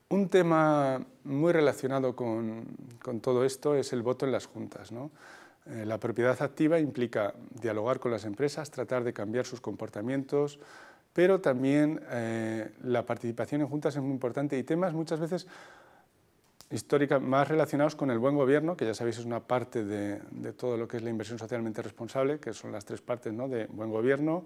Un tema muy relacionado con todo esto es el voto en las juntas, ¿no? La propiedad activa implica dialogar con las empresas, tratar de cambiar sus comportamientos, pero también la participación en juntas es muy importante y temas muchas veces más relacionados con el buen gobierno, que ya sabéis es una parte de todo lo que es la inversión socialmente responsable, que son las tres partes, ¿no?, de buen gobierno,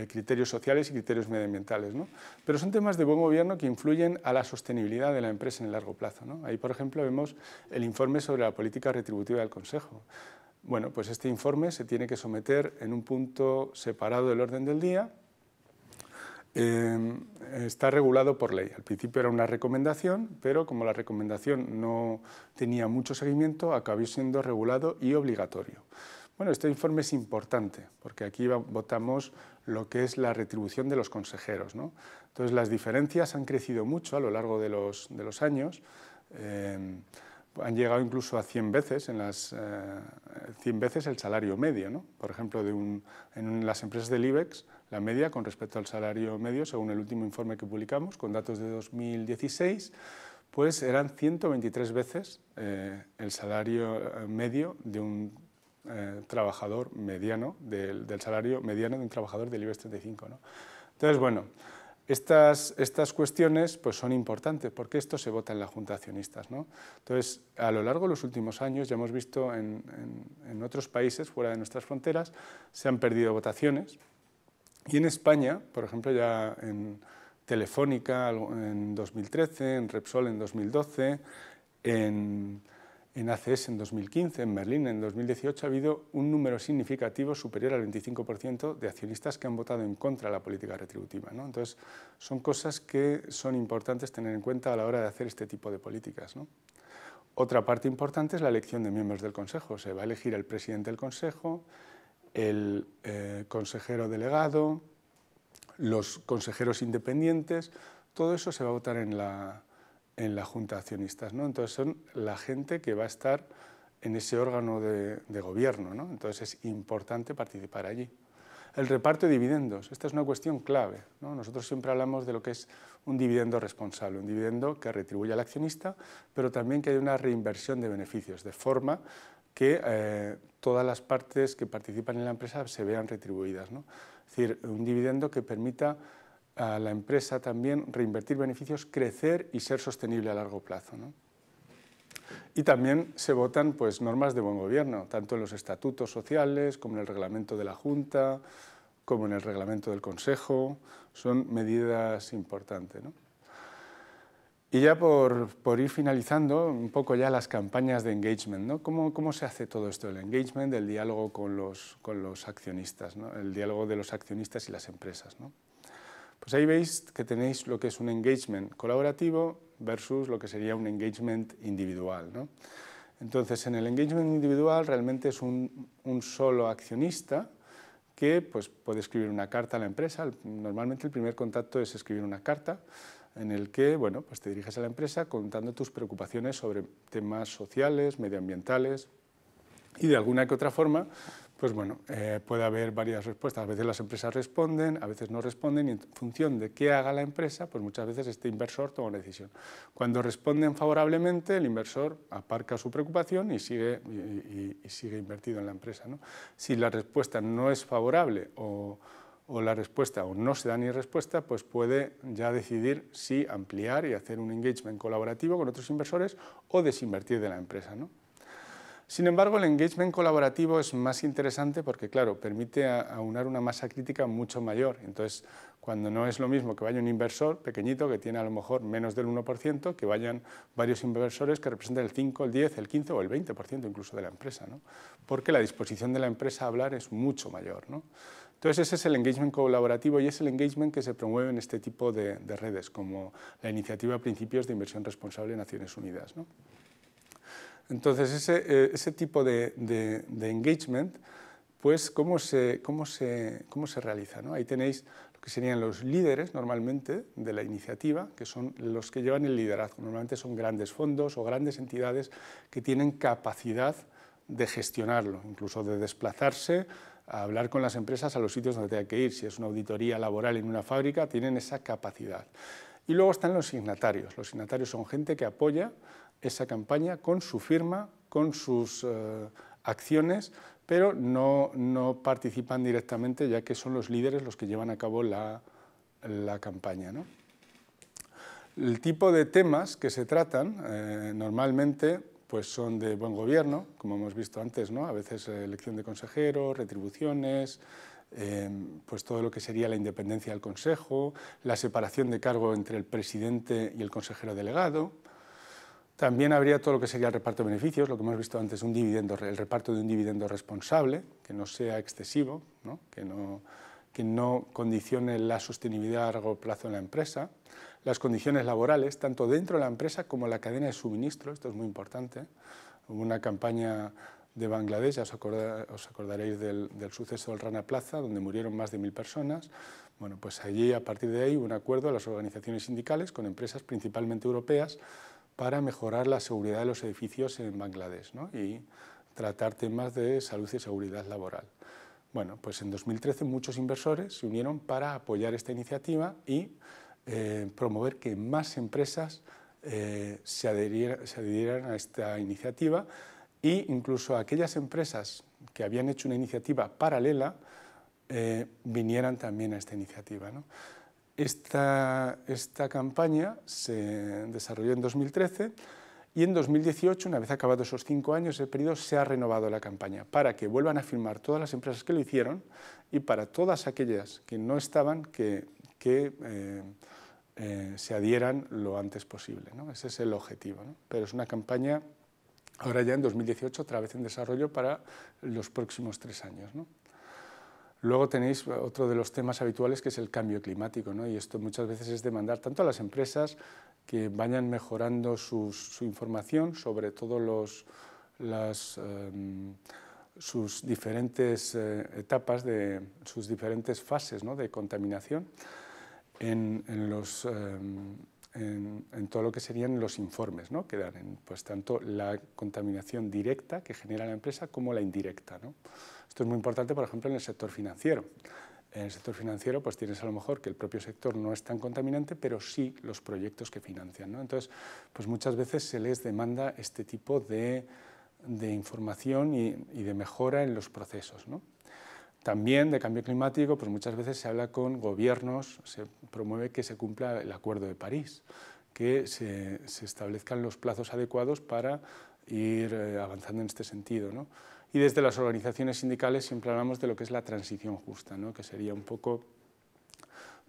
criterios sociales y criterios medioambientales, ¿no? Pero son temas de buen gobierno que influyen a la sostenibilidad de la empresa en el largo plazo, ¿no? Ahí, por ejemplo, vemos el informe sobre la política retributiva del Consejo. Bueno, pues este informe se tiene que someter en un punto separado del orden del día. Está regulado por ley. Al principio era una recomendación, pero como la recomendación no tenía mucho seguimiento, acabó siendo regulado y obligatorio. Bueno, este informe es importante, porque aquí votamos lo que es la retribución de los consejeros, ¿no? Entonces, las diferencias han crecido mucho a lo largo de los años, han llegado incluso a 100 veces, 100 veces el salario medio, ¿no? Por ejemplo, en las empresas del IBEX, la media con respecto al salario medio, según el último informe que publicamos, con datos de 2016, pues eran 123 veces el salario medio de un trabajador mediano, del salario mediano de un trabajador del IBEX 35, ¿no? Entonces, bueno, estas cuestiones pues, son importantes porque esto se vota en la Junta de Accionistas, ¿no? Entonces, a lo largo de los últimos años ya hemos visto en otros países fuera de nuestras fronteras se han perdido votaciones y en España, por ejemplo, ya en Telefónica en 2013, en Repsol en 2012, en ACS en 2015, en Merlin en 2018 ha habido un número significativo superior al 25% de accionistas que han votado en contra de la política retributiva, ¿no? Entonces, son cosas que son importantes tener en cuenta a la hora de hacer este tipo de políticas, ¿no? Otra parte importante es la elección de miembros del Consejo. Se va a elegir el presidente del Consejo, el consejero delegado, los consejeros independientes, todo eso se va a votar en la Junta de Accionistas, ¿no? Entonces son la gente que va a estar en ese órgano de gobierno, ¿no? Entonces es importante participar allí. El reparto de dividendos, esta es una cuestión clave, ¿no? Nosotros siempre hablamos de lo que es un dividendo responsable, un dividendo que retribuye al accionista, pero también que haya una reinversión de beneficios, de forma que todas las partes que participan en la empresa se vean retribuidas, ¿no? Es decir, un dividendo que permita a la empresa también reinvertir beneficios, crecer y ser sostenible a largo plazo, ¿no? Y también se votan pues, normas de buen gobierno, tanto en los estatutos sociales como en el reglamento de la Junta, como en el reglamento del Consejo, son medidas importantes, ¿no? Y ya por ir finalizando, un poco ya las campañas de engagement, ¿no? ¿Cómo se hace todo esto? El engagement, el diálogo con los accionistas, ¿no? El diálogo de los accionistas y las empresas, ¿no? Pues ahí veis que tenéis lo que es un engagement colaborativo versus lo que sería un engagement individual, ¿no? Entonces, en el engagement individual realmente es un solo accionista que pues, puede escribir una carta a la empresa. Normalmente el primer contacto es escribir una carta en el que bueno, pues te diriges a la empresa contando tus preocupaciones sobre temas sociales, medioambientales y de alguna que otra forma pues bueno, puede haber varias respuestas. A veces las empresas responden, a veces no responden y en función de qué haga la empresa, pues muchas veces este inversor toma una decisión. Cuando responden favorablemente, el inversor aparca su preocupación y sigue invertido en la empresa, ¿no? Si la respuesta no es favorable o la respuesta o no se da ni respuesta, pues puede ya decidir si ampliar y hacer un engagement colaborativo con otros inversores o desinvertir de la empresa, ¿no? Sin embargo, el engagement colaborativo es más interesante porque, claro, permite aunar una masa crítica mucho mayor. Entonces, cuando no es lo mismo que vaya un inversor pequeñito que tiene a lo mejor menos del 1%, que vayan varios inversores que representan el 5, el 10, el 15 o el 20% incluso de la empresa, ¿no? Porque la disposición de la empresa a hablar es mucho mayor, ¿no? Entonces, ese es el engagement colaborativo y es el engagement que se promueve en este tipo de redes, como la iniciativa Principios de Inversión Responsable de Naciones Unidas, ¿no? Entonces, ese tipo de engagement, pues, ¿cómo se realiza, ¿no? Ahí tenéis lo que serían los líderes, normalmente, de la iniciativa, que son los que llevan el liderazgo. Normalmente son grandes fondos o grandes entidades que tienen capacidad de gestionarlo, incluso de desplazarse a hablar con las empresas a los sitios donde tenga que ir. Si es una auditoría laboral en una fábrica, tienen esa capacidad. Y luego están los signatarios. Los signatarios son gente que apoya esa campaña con su firma, con sus acciones, pero no participan directamente, ya que son los líderes los que llevan a cabo la campaña, ¿no? El tipo de temas que se tratan normalmente pues son de buen gobierno, como hemos visto antes, ¿no? A veces elección de consejeros, retribuciones, pues todo lo que sería la independencia del Consejo, la separación de cargo entre el presidente y el consejero delegado. También habría todo lo que sería el reparto de beneficios, lo que hemos visto antes, el reparto de un dividendo responsable, que no sea excesivo, ¿no? Que no condicione la sostenibilidad a largo plazo en la empresa. Las condiciones laborales, tanto dentro de la empresa como la cadena de suministro, esto es muy importante. Hubo una campaña de Bangladesh, os acordaréis del suceso del Rana Plaza, donde murieron más de 1000 personas. Bueno, pues allí, a partir de ahí, hubo un acuerdo de las organizaciones sindicales con empresas principalmente europeas para mejorar la seguridad de los edificios en Bangladesh, ¿no? Y tratar temas de salud y seguridad laboral. Bueno, pues en 2013 muchos inversores se unieron para apoyar esta iniciativa y promover que más empresas se adhirieran a esta iniciativa, e incluso aquellas empresas que habían hecho una iniciativa paralela vinieran también a esta iniciativa, ¿no? Esta campaña se desarrolló en 2013 y en 2018, una vez acabados esos 5 años, el periodo, se ha renovado la campaña para que vuelvan a firmar todas las empresas que lo hicieron y para todas aquellas que no estaban, que se adhieran lo antes posible, ¿no? Ese es el objetivo, ¿no? Pero es una campaña, ahora ya en 2018, otra vez en desarrollo para los próximos 3 años, ¿no? Luego tenéis otro de los temas habituales, que es el cambio climático, ¿no? Y esto muchas veces es demandar tanto a las empresas que vayan mejorando su información sobre todos sus diferentes etapas, sus diferentes fases, ¿no? De contaminación en todo lo que serían los informes, ¿no? Que dan pues tanto la contaminación directa que genera la empresa como la indirecta, ¿no? Esto es muy importante, por ejemplo, en el sector financiero. En el sector financiero pues tienes a lo mejor que el propio sector no es tan contaminante, pero sí los proyectos que financian, ¿no? Entonces, pues muchas veces se les demanda este tipo de información y de mejora en los procesos, ¿no? También de cambio climático, pues muchas veces se habla con gobiernos, se promueve que se cumpla el Acuerdo de París, que se establezcan los plazos adecuados para ir avanzando en este sentido, ¿no? Y desde las organizaciones sindicales siempre hablamos de lo que es la transición justa, ¿no? Que sería un poco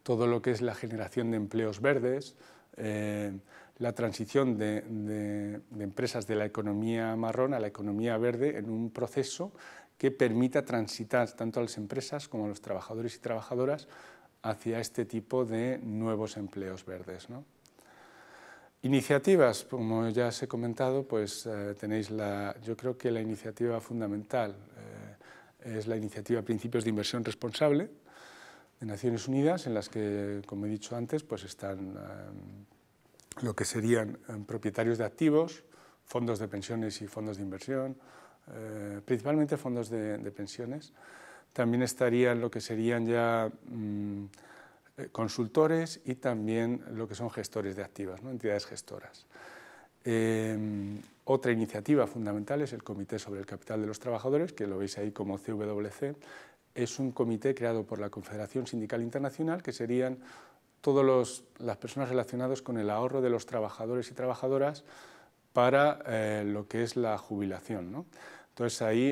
todo lo que es la generación de empleos verdes, la transición de empresas de la economía marrón a la economía verde en un proceso que permita transitar tanto a las empresas como a los trabajadores y trabajadoras hacia este tipo de nuevos empleos verdes, ¿no? Iniciativas, como ya os he comentado, pues tenéis yo creo que la iniciativa fundamental es la iniciativa Principios de Inversión Responsable de Naciones Unidas, en las que, como he dicho antes, pues están lo que serían propietarios de activos, fondos de pensiones y fondos de inversión, principalmente fondos de pensiones. También estarían lo que serían ya consultores y también lo que son gestores de activos, ¿no? Entidades gestoras. Otra iniciativa fundamental es el Comité sobre el Capital de los Trabajadores, que lo veis ahí como CWC. Es un comité creado por la Confederación Sindical Internacional, que serían todas las personas relacionadas con el ahorro de los trabajadores y trabajadoras para lo que es la jubilación, ¿no? Entonces ahí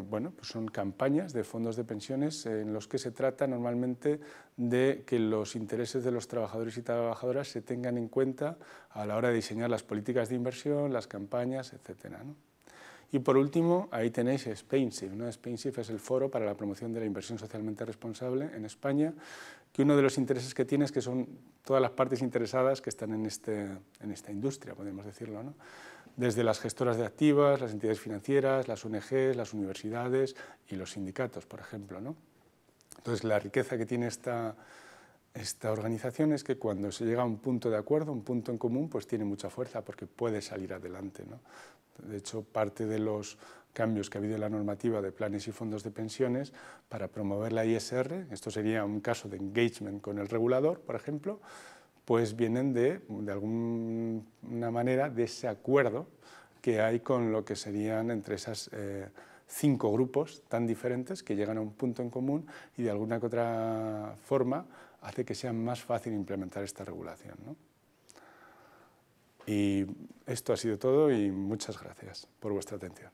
bueno, pues son campañas de fondos de pensiones en los que se trata normalmente de que los intereses de los trabajadores y trabajadoras se tengan en cuenta a la hora de diseñar las políticas de inversión, las campañas, etcétera, ¿no? Y por último, ahí tenéis SpainSIF, ¿no? SpainSIF es el foro para la promoción de la inversión socialmente responsable en España, que uno de los intereses que tiene es que son todas las partes interesadas que están en esta industria, podemos decirlo, ¿no? Desde las gestoras de activos, las entidades financieras, las ONGs, las universidades y los sindicatos, por ejemplo, ¿no? Entonces, la riqueza que tiene esta organización es que cuando se llega a un punto de acuerdo, un punto en común, pues tiene mucha fuerza porque puede salir adelante, ¿no? De hecho, parte de los cambios que ha habido en la normativa de planes y fondos de pensiones para promover la ISR, esto sería un caso de engagement con el regulador, por ejemplo, pues vienen de alguna manera de ese acuerdo que hay con lo que serían entre esas 5 grupos tan diferentes que llegan a un punto en común y de alguna que otra forma hace que sea más fácil implementar esta regulación, ¿no? Y esto ha sido todo y muchas gracias por vuestra atención.